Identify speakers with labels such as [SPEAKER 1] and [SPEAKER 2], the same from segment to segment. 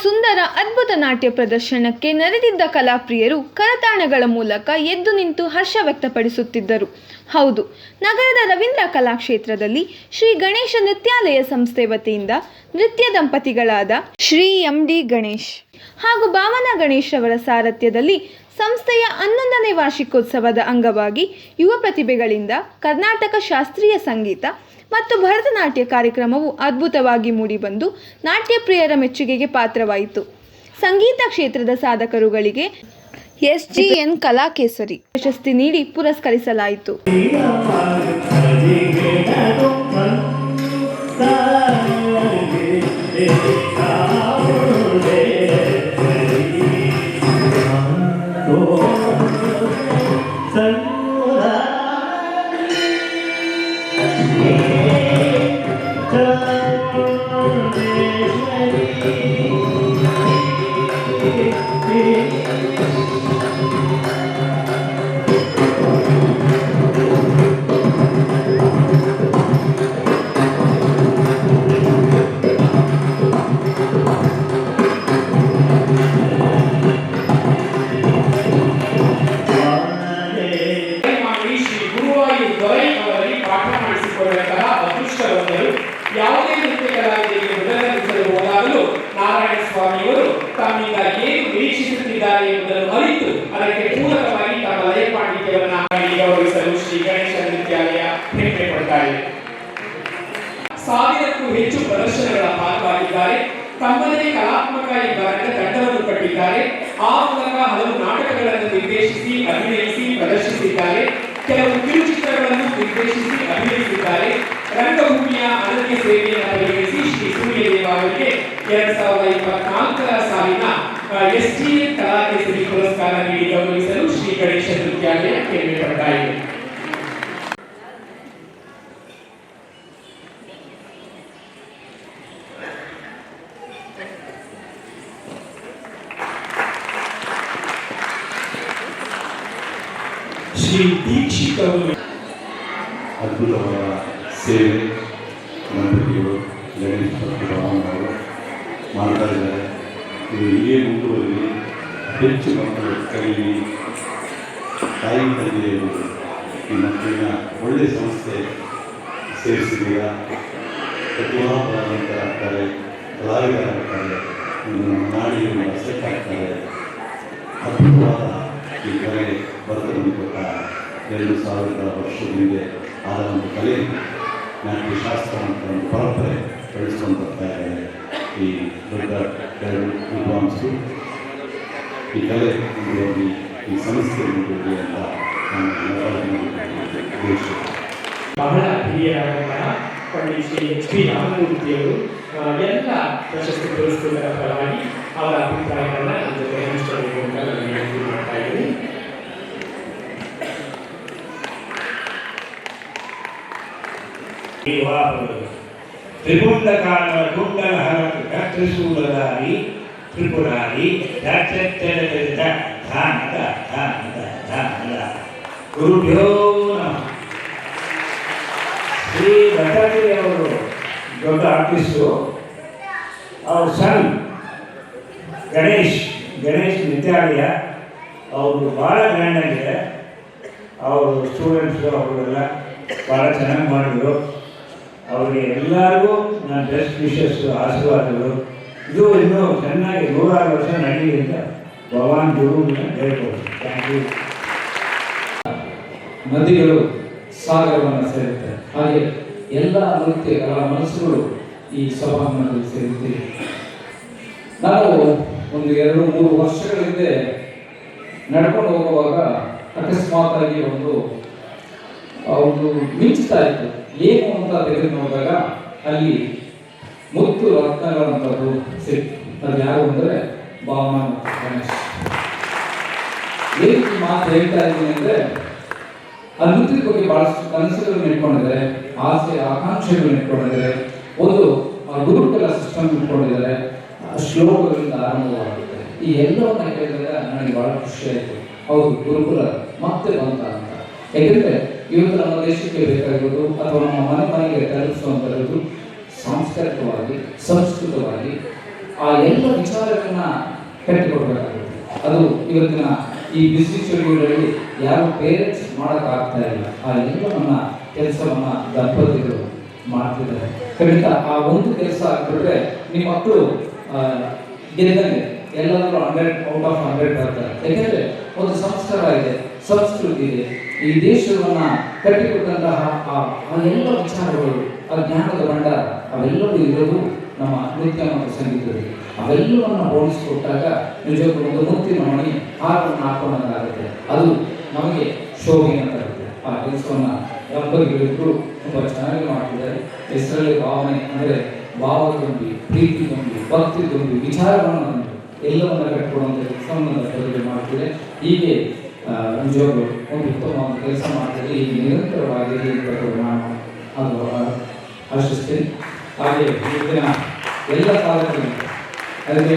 [SPEAKER 1] ಸುಂದರ ಅದ್ಭುತ ನಾಟ್ಯ ಪ್ರದರ್ಶನಕ್ಕೆ ನೆರೆದಿದ್ದ ಕಲಾಪ್ರಿಯರು ಕರತಾಣಗಳ ಮೂಲಕ ಎದ್ದು ನಿಂತು ಹರ್ಷ ವ್ಯಕ್ತಪಡಿಸುತ್ತಿದ್ದರು. ಹೌದು, ನಗರದ ರವೀಂದ್ರ ಕಲಾಕ್ಷೇತ್ರದಲ್ಲಿ ಶ್ರೀ ಗಣೇಶ ನೃತ್ಯಾಲಯ ಸಂಸ್ಥೆ ವತಿಯಿಂದ ನೃತ್ಯ ದಂಪತಿಗಳಾದ ಶ್ರೀ ಎಂ.ಡಿ. ಗಣೇಶ್ ಹಾಗೂ ಭಾವನಾ ಗಣೇಶ್ ಅವರ ಸಾರಥ್ಯದಲ್ಲಿ ಸಂಸ್ಥೆಯ 11ನೇ ವಾರ್ಷಿಕೋತ್ಸವದ ಅಂಗವಾಗಿ ಯುವ ಪ್ರತಿಭೆಗಳಿಂದ ಕರ್ನಾಟಕ ಶಾಸ್ತ್ರೀಯ ಸಂಗೀತ ಮತ್ತು ಭರತನಾಟ್ಯ ಕಾರ್ಯಕ್ರಮವು ಅದ್ಭುತವಾಗಿ ಮೂಡಿಬಂದು ನಾಟ್ಯ ಪ್ರಿಯರ ಮೆಚ್ಚುಗೆಗೆ ಪಾತ್ರವಾಯಿತು. ಸಂಗೀತ ಕ್ಷೇತ್ರದ ಸಾಧಕರುಗಳಿಗೆ ಎಸ್.ಜಿ.ಎನ್. ಕಲಾಕೇಸರಿ ಪ್ರಶಸ್ತಿ ನೀಡಿ ಪುರಸ್ಕರಿಸಲಾಯಿತು.
[SPEAKER 2] ಯಾವುದೇ ನೃತ್ಯ ಕಲಾವಿದರಿಗೆ ಮೃದಂಗ ಹೋದಾಗಲೂ ನಾರಾಯಣ ಸ್ವಾಮಿಯವರು ತಮ್ಮಿಂದ ಏನು ನಿರೀಕ್ಷಿಸುತ್ತಿದ್ದಾರೆ ಎಂಬುದನ್ನು ಅರಿತು ಅದಕ್ಕೆ ಪೂರಕವಾಗಿ ತಮ್ಮ ಲಯ ಪಾಂಡಿತ್ಯವನ್ನು ಗೌರವಿಸಲು ಶ್ರೀ ಗಣೇಶ ನೃತ್ಯಾಲಯ ಹೆಮ್ಮೆ ಪಡ್ತಾ ಇದೆ. 1000ಕ್ಕೂ ಹೆಚ್ಚು ಪ್ರದರ್ಶನಗಳ ಭಾಗವಾಗಿದ್ದಾರೆ. ತಮ್ಮದೇ ಕಲಾತ್ಮಕ ಎಂಬ ರಂಗತಂಡವನ್ನು ಕಟ್ಟಿದ್ದಾರೆ. ಆ ಮೂಲಕ ಹಲವು ನಾಟಕಗಳನ್ನು ನಿರ್ದೇಶಿಸಿ ಅಭಿನಯಿಸಿ ಪ್ರದರ್ಶಿಸಿದ್ದಾರೆ. ಕೆಲವು ಕಿರುಚಿತ್ರಗಳನ್ನು ನಿರ್ದೇಶಿಸಿ ಅಭಿನಯಿಸಿದ್ದಾರೆ. ರಂಗಭೂಮಿಯ ಅನನ್ಯ ಸೇವೆಯನ್ನು ಪರಿಗಣಿಸಿ ಶ್ರೀ ಸೂರ್ಯದೇವ ಅವರಿಗೆ 2024ರ ಸಾಲಿನ ಎಸ್.ಜಿ.ಎನ್. ಕಲಾಕೇಸರಿ ಪುರಸ್ಕಾರ ನೀಡಿ ಗೌರವಿಸಲು ಶ್ರೀ ಗಣೇಶ ನೃತ್ಯಾಲಯ ಹೆಮ್ಮೆ ಪಡ್ತಾ ಇದೆ. ಶ್ರೀ ದೀಕ್ಷಿತ್ ಅವರು
[SPEAKER 3] ಅದ್ಭುತವಾದ ಸೇವೆ ನಂಬಿಕೆಗಳು ಗಣೇಶ ಅವರು ಮಾಡ್ತಾ ಇದ್ದಾರೆ. ಇದು ಹೀಗೆ ಮುಂದುವರಿಲಿ, ಹೆಚ್ಚು ಮಕ್ಕಳು ಕಲೀಲಿ, ತಾಯಿ ತಂದೆಯರು ಈ ಮಕ್ಕಳಿನ ಒಳ್ಳೆಯ ಸಂಸ್ಥೆ ಸೇರಿಸಿದ್ದೀರಾ. ಪ್ರತಿಭಾವಂತರಾಗ್ತಾರೆ, ಕಲಾವಿದರಾಗ್ತಾರೆ, ನಮ್ಮ ನಾಡಿನ ಸೆಟ್ಟಾಗ್ತಾರೆ. ಅದ್ಭುತವಾದ ಈ ಕಲೆ ಬರ್ತದೆ ಕೊಟ್ಟ 2000 ವರ್ಷದ ಹಿಂದೆ ಆದ ಒಂದು ಕಲೆ ನಾಟ್ಯಶಾಸ್ತ್ರ ಅಂತ ಒಂದು ಪರಂಪರೆ ಬೆಳೆಸ್ಕೊಂಡು ಬರ್ತಾ ಇದ್ದಾರೆ ಈ ದೊಡ್ಡ ಎರಡು ವಿದ್ವಾಂಸರು. ಈ ಕಲೆ ಮುಂದುವರಿ, ಈ ಸಂಸ್ಥೆ ಮುಂದುವರಿ ಅಂತ ನಾನು
[SPEAKER 2] ಬಹಳ ಹಿರಿಯರಾದಂತಹ ಪಂಡಿತ್ ಶ್ರೀ ಎಚ್.ಪಿ. ರಾಮಮೂರ್ತಿಯವರು ಎಲ್ಲ ಪ್ರಶಸ್ತಿ ಪುರಸ್ಕೃತರ ಪರವಾಗಿ ಅವರ ಅಭಿಪ್ರಾಯಗಳನ್ನ ನಮ್ಮ ಜೊತೆ ಹಂಚಿಕೊಳ್ಳಬೇಕು ಅಂತ ನಾನು ಮಾಡ್ತಾ ಇದ್ದೀನಿ.
[SPEAKER 4] ತ್ರಿಪುಂಡಕಾಲ ಕುಂಡಲಹರ ತ್ರಿಶೂಲಧಾರಿ ತ್ರಿಪುರಾರಿ ಗುರುಭ್ಯೋ ನಮಃ. ಶ್ರೀ ದತ್ತಾತ್ರೇಯ ಅವರು ದೊಡ್ಡ ಆರ್ಟಿಸ್ಟು. ಅವ್ರ ಸನ್ ಗಣೇಶ್ ನೃತ್ಯಾಲಯ ಅವರು ಭಾಳ ಗ್ರ್ಯಾಂಡ್ ಆಗಿದೆ. ಅವರು ಸ್ಟೂಡೆಂಟ್ಸು ಅವರೆಲ್ಲ ಭಾಳ ಚೆನ್ನಾಗಿ ಮಾಡಿದ್ರು. ಅವರಿಗೆ ಎಲ್ಲರಿಗೂ ನಾನು ಬೆಸ್ಟ್ ವಿಶಸ್ ಆಶೀರ್ವಾದಗಳು. ಇದು ಇನ್ನೂ ಚೆನ್ನಾಗಿ 106 ವರ್ಷ ನಡೀಲಿ ಅಂತ ಭಗವಾನ್ ಗುರುವಿನ ಹೇಳ್ಬೋದು. Thank you.
[SPEAKER 5] ನದಿಗಳು ಸಾಗರವನ್ನು ಸೇರುತ್ತವೆ, ಹಾಗೆ ಎಲ್ಲ ನೃತ್ಯ ಕಲಾ ಮನಸ್ಸುಗಳು ಈ ಸಭಾಂಗಣದಲ್ಲಿ ಸೇರುತ್ತೀವಿ. ನಾನು ಒಂದು 2-3 ವರ್ಷಗಳ ಹಿಂದೆ ನಡ್ಕೊಂಡು ಹೋಗುವಾಗ ಅಕಸ್ಮಾತಾಗಿ ಒಂದು ಮಿಂಚ್ತಾ ಇತ್ತು. ಏನು ಅಂತ ತೆಗೆದು ನೋಡಿದಾಗ ಅಲ್ಲಿ ಮುತ್ತು ರತ್ನಗಳಂಥದ್ದು ಸಿಕ್ತು. ಅದು ಯಾರು ಅಂದರೆ ಭಾವನಾ ಮತ್ತು ಗಣೇಶ್. ಏನು ಮಾತು ಹೇಳ್ತಾ ಇದ್ದೀನಿ ಅಂದರೆ, ಆ ನೃತ್ಯದ ಬಗ್ಗೆ ಬಹಳಷ್ಟು ಕನಸುಗಳನ್ನು ಇಟ್ಕೊಂಡಿದ್ದಾರೆ, ಆಸೆ ಆಕಾಂಕ್ಷೆಗಳನ್ನು ಇಟ್ಕೊಂಡಿದ್ದಾರೆ, ಒಂದು ಗುರುಕುಲ ಸಿಸ್ಟಮ್ ಇಟ್ಕೊಂಡಿದ್ದಾರೆ, ಶ್ಲೋಕಗಳಿಂದ ಆರಂಭವಾಗುತ್ತೆ. ಈ ಎಲ್ಲವನ್ನ ಕೇಳಿದಾಗ ನನಗೆ ಬಹಳ ಖುಷಿ ಆಯಿತು. ಹೌದು, ಗುರುಕುಲ ಮತ್ತೆ ಬಂತ ಅಂತ. ಯಾಕೆಂದರೆ ಇವತ್ತು ನಮ್ಮ ದೇಶಕ್ಕೆ ಬೇಕಾಗಿರೋದು ಅಥವಾ ನಮ್ಮ ಮನೆಗೆ ತಲುಪಿಸುವಂಥದ್ದು ಸಾಂಸ್ಕೃತಿಕವಾಗಿ ಸಂಸ್ಕೃತವಾಗಿ ಆ ಎಲ್ಲ ವಿಚಾರಗಳನ್ನ ಕಟ್ಟಿಕೊಡ್ಬೇಕಾಗುತ್ತೆ. ಅದು ಇವತ್ತಿನ ಈ ಬಿಸಿ ಶೆಡ್ಯೂಲಲ್ಲಿ ಯಾರು ಪೇರೆಂಟ್ಸ್ ಮಾಡೋಕ್ಕಾಗ್ತಾ ಇಲ್ಲ. ಆ ಎಲ್ಲವನ್ನ ಕೆಲಸವನ್ನ ದಂಪತಿಗಳು ಮಾಡ್ತಿದ್ದಾರೆ. ಖಂಡಿತ ಆ ಒಂದು ಕೆಲಸ ಆಗ್ಬಿಟ್ರೆ ನಿಮ್ಮ ಮಕ್ಕಳು ಗೆದ್ದಂಗೆ ಎಲ್ಲರೂ 100 ಬರ್ತಾರೆ. ಯಾಕೆಂದ್ರೆ ಒಂದು ಸಂಸ್ಕಾರ ಇದೆ, ಸಂಸ್ಕೃತಿ ಇದೆ. ಈ ದೇಶವನ್ನ ಕಟ್ಟಿಕೊಟ್ಟಂತಹ ಆ ಎಲ್ಲ ವಿಚಾರಗಳು, ಆ ಜ್ಞಾನದ ಭಂಡಾರ ಅವೆಲ್ಲವೂ ಇರೋದು ನಮ್ಮ ನೃತ್ಯ ಮತ್ತು ಸಂಗೀತದಲ್ಲಿ. ಅವೆಲ್ಲವನ್ನ ಹೋಲಿಸಿಕೊಟ್ಟಾಗ ನಿಜಕ್ಕೂ ಒಂದು ಮುತ್ತಿನ ಮಣಿ ಹಾರವನ್ನು ಹಾಕೊಂಡಂತಾಗುತ್ತೆ. ಅದು ನಮಗೆ ಶೋಭೆಯನ್ನು ತರುತ್ತೆ. ಆ ಕೆಲಸವನ್ನ ದಂಪತಿಗಳಿಬ್ಬರು ತುಂಬಾ ಚೆನ್ನಾಗಿ ಮಾಡ್ತಿದ್ದಾರೆ. ಹೆಸರಲ್ಲಿ ಭಾವನೆ ಅಂದರೆ ಭಾವ ತುಂಬಿ, ಪ್ರೀತಿ ತುಂಬಿ, ಭಕ್ತಿ ತುಂಬಿ, ವಿಚಾರವನ್ನು ಎಲ್ಲವನ್ನ ಕಟ್ಟಿಕೊಡುವಂಥ ಕೆಲಸವನ್ನು ದಂಪತಿಗಳು ಮಾಡ್ತಿದೆ. ಹೀಗೆ ನಿಜವಾಗ್ಲೂ ಒಂದು ಉತ್ತಮವಾದ ಕೆಲಸ ಮಾಡ್ತಿದೆ. ಹೀಗೆ ನಿರಂತರವಾಗಿ ನಾನು ಅದು ಆಶಿಸ್ತೀನಿ. ಹಾಗೆ ಇವತ್ತಿನ ಎಲ್ಲ ಸಾಧಕರು ಅದಕ್ಕೆ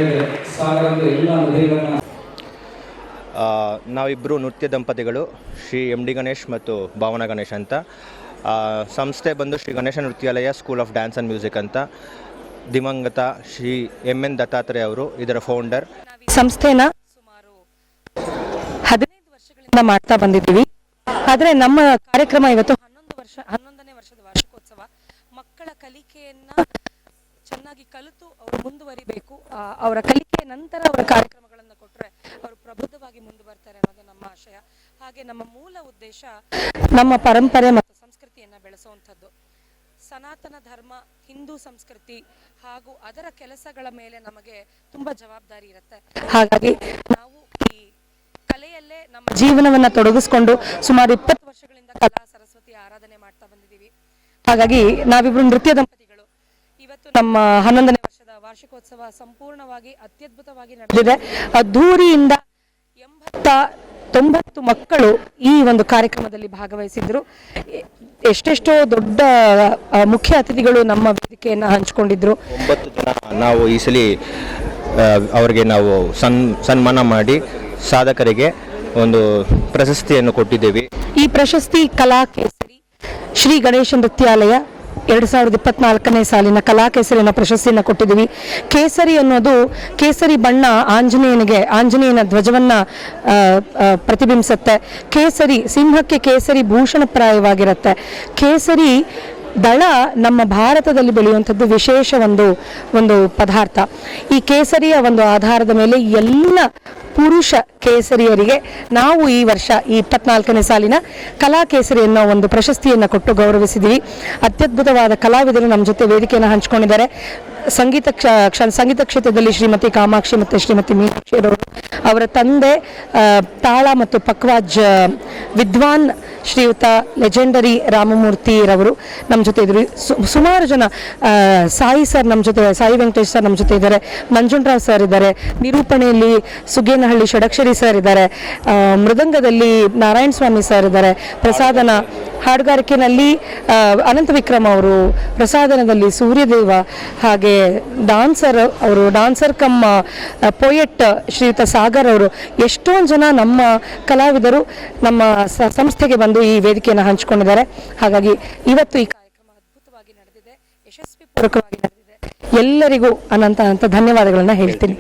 [SPEAKER 5] ಸಾಗರದ ಎಲ್ಲ ನದಿಗಳನ್ನು
[SPEAKER 6] ನಾವಿಬ್ಬರು ನೃತ್ಯ ದಂಪತಿಗಳು, ಶ್ರೀ ಎಂ ಡಿ ಗಣೇಶ್ ಮತ್ತು ಭಾವನಾ ಗಣೇಶ್ ಅಂತ. ಸಂಸ್ಥೆ ಬಂದು Shri Ganesha Nrityalaya school of dance and music ಅಂತ. ದಿವಂಗತ ಶ್ರೀ ಎಂ.ಎನ್. ದತ್ತಾತ್ರೇಯ ಅವರು ಇದರ ಫೌಂಡರ್.
[SPEAKER 7] ಸಂಸ್ಥೆನ ಸುಮಾರು 15 ವರ್ಷಗಳಿಂದ ಮಾಡ್ತಾ ಬಂದಿದ್ದೀವಿ. ಆದರೆ ನಮ್ಮ ಕಾರ್ಯಕ್ರಮ ಇವತ್ತು 11ನೇ ವರ್ಷದ ವಾರ್ಷಿಕೋತ್ಸವ. ಮಕ್ಕಳ ಕಲಿಕೆಯನ್ನ ಚೆನ್ನಾಗಿ ಕಲಿತು ಅವರು ಮುಂದುವರಿಬೇಕು. ಅವರ ಕಲಿಕೆಯ ನಂತರ ಅವರ ಕಾರ್ಯಕ್ರಮಗಳನ್ನು ಕೊಟ್ಟರೆ ಅವರು ಪ್ರಬುದ್ಧವಾಗಿ ಮುಂದೆ ಬರ್ತಾರೆ ಅನ್ನೋದು ನಮ್ಮ ಆಶಯ. ಹಾಗೆ ನಮ್ಮ ಮೂಲ ಉದ್ದೇಶ ನಮ್ಮ ಪರಂಪರೆ ಮತ್ತು ಸಂಸ್ಕೃತಿಯನ್ನ ಬೆಳೆಸುವಂಥದ್ದು. ಸನಾತನ ಧರ್ಮ, ಹಿಂದೂ ಸಂಸ್ಕೃತಿ ಹಾಗೂ ಅದರ ಕೆಲಸಗಳ ಮೇಲೆ ನಮಗೆ ತುಂಬಾ ಜವಾಬ್ದಾರಿ ಇರುತ್ತೆ. ಹಾಗಾಗಿ ನಾವು ಈ ಕಲೆಯಲ್ಲೇ ನಮ್ಮ ಜೀವನವನ್ನ ತೊಡಗಿಸ್ಕೊಂಡು ಸುಮಾರು 20 ವರ್ಷಗಳಿಂದ ಕಲಾ ಸರಸ್ವತಿ ಆರಾಧನೆ ಮಾಡ್ತಾ ಬಂದಿದ್ದೀವಿ. ಹಾಗಾಗಿ ನಾವಿಬ್ರು ನೃತ್ಯ ದಂಪತಿಗಳು. ಇವತ್ತು ನಮ್ಮ 11ನೇ ವರ್ಷದ ವಾರ್ಷಿಕೋತ್ಸವ ಸಂಪೂರ್ಣವಾಗಿ ಅತ್ಯದ್ಭುತವಾಗಿ ನಡೆದಿದೆ. ಅದ್ಧೂರಿಯಿಂದ 80-90 ಮಕ್ಕಳು ಈ ಒಂದು ಕಾರ್ಯಕ್ರಮದಲ್ಲಿ ಭಾಗವಹಿಸಿದ್ರು. ಎಷ್ಟೆಷ್ಟೋ ದೊಡ್ಡ ಮುಖ್ಯ ಅತಿಥಿಗಳು ನಮ್ಮ ವೇದಿಕೆಯನ್ನು ಹಂಚಿಕೊಂಡಿದ್ರು.
[SPEAKER 6] 9 ಜನ ನಾವು ಈ ಸಲ ಅವರಿಗೆ ನಾವು ಸನ್ಮಾನ ಮಾಡಿ ಸಾಧಕರಿಗೆ ಒಂದು ಪ್ರಶಸ್ತಿಯನ್ನು ಕೊಟ್ಟಿದ್ದೇವೆ.
[SPEAKER 7] ಈ ಪ್ರಶಸ್ತಿ ಕಲಾ ಕೇಸರಿ ಶ್ರೀ ಗಣೇಶ ನೃತ್ಯಾಲಯ 2024ನೇ ಸಾಲಿನ ಕಲಾ ಕೇಸರಿನ ಪ್ರಶಸ್ತಿಯನ್ನು ಕೊಟ್ಟಿದ್ದೀವಿ. ಕೇಸರಿ ಅನ್ನೋದು ಕೇಸರಿ ಬಣ್ಣ ಆಂಜನೇಯನ ಧ್ವಜವನ್ನ ಪ್ರತಿಬಿಂಬಿಸುತ್ತೆ. ಕೇಸರಿ ಸಿಂಹಕ್ಕೆ ಕೇಸರಿ ಭೂಷಣಪ್ರಾಯವಾಗಿರುತ್ತೆ. ಕೇಸರಿ ದಳ ನಮ್ಮ ಭಾರತದಲ್ಲಿ ಬೆಳೆಯುವಂಥದ್ದು ವಿಶೇಷ ಒಂದು ಪದಾರ್ಥ. ಈ ಕೇಸರಿಯ ಒಂದು ಆಧಾರದ ಮೇಲೆ ಎಲ್ಲ ಪುರುಷ ಕೇಸರಿಯರಿಗೆ ನಾವು ಈ ವರ್ಷ ಈ 24ನೇ ಸಾಲಿನ ಕಲಾ ಕೇಸರಿ ಅನ್ನೋ ಒಂದು ಪ್ರಶಸ್ತಿಯನ್ನು ಕೊಟ್ಟು ಗೌರವಿಸಿದ್ದೀವಿ. ಅತ್ಯದ್ಭುತವಾದ ಕಲಾವಿದರು ನಮ್ಮ ಜೊತೆ ವೇದಿಕೆಯನ್ನು ಹಂಚಿಕೊಂಡಿದ್ದಾರೆ. ಸಂಗೀತ ಕ್ಷೇತ್ರದಲ್ಲಿ ಶ್ರೀಮತಿ ಕಾಮಾಕ್ಷಿ ಮತ್ತು ಶ್ರೀಮತಿ ಮೀನಾಕ್ಷಿ ಅವರು, ಅವರ ತಂದೆ ತಾಳ ಮತ್ತು ಪಕ್ವಾಜ್ ವಿದ್ವಾನ್ ಶ್ರೀಯುತ ಲೆಜೆಂಡರಿ ರಾಮಮೂರ್ತಿ ರವರು ನಮ್ಮ ಜೊತೆ ಇದ್ರು. ಸುಮಾರು ಜನ ಸಾಯಿ ಸರ್ ನಮ್ಮ ಜೊತೆ, ಸಾಯಿ ವೆಂಕಟೇಶ್ ಸರ್ ನಮ್ಮ ಜೊತೆ ಇದ್ದಾರೆ, ನಂಜುಂಡರಾವ್ ಸರ್ ಇದ್ದಾರೆ, ನಿರೂಪಣೆಯಲ್ಲಿ ಸುಗೇನಹಳ್ಳಿ ಷಡಕ್ಷರಿ ಸರ್ ಇದ್ದಾರೆ, ಮೃದಂಗದಲ್ಲಿ ನಾರಾಯಣ ಸ್ವಾಮಿ ಸರ್ ಇದ್ದಾರೆ, ಪ್ರಸಾದನ ಹಾಡುಗಾರಿಕೆಯಲ್ಲಿ ಅನಂತ ವಿಕ್ರಮ್ ಅವರು, ಪ್ರಸಾದನದಲ್ಲಿ ಸೂರ್ಯದೇವ, ಹಾಗೆ ಡಾನ್ಸರ್ ಕಮ್ ಪೋಯೆಟ್ ಶ್ರೀಯುತ ಸಾಗರ್ ಅವರು, ಎಷ್ಟೊಂದು ಜನ ನಮ್ಮ ಕಲಾವಿದರು ನಮ್ಮ ಸಂಸ್ಥೆಗೆ ಬಂದು ಈ ವೇದಿಕೆಯನ್ನು ಹಂಚಿಕೊಂಡಿದ್ದಾರೆ. ಹಾಗಾಗಿ ಇವತ್ತು ಈ ಕಾರ್ಯಕ್ರಮ ಅದ್ಭುತವಾಗಿ ನಡೆದಿದೆ, ಯಶಸ್ವಿ ಪೂರ್ವಕವಾಗಿ ನಡೆದಿದೆ. ಎಲ್ಲರಿಗೂ ಅನಂತ ಧನ್ಯವಾದಗಳನ್ನ ಹೇಳ್ತೀನಿ.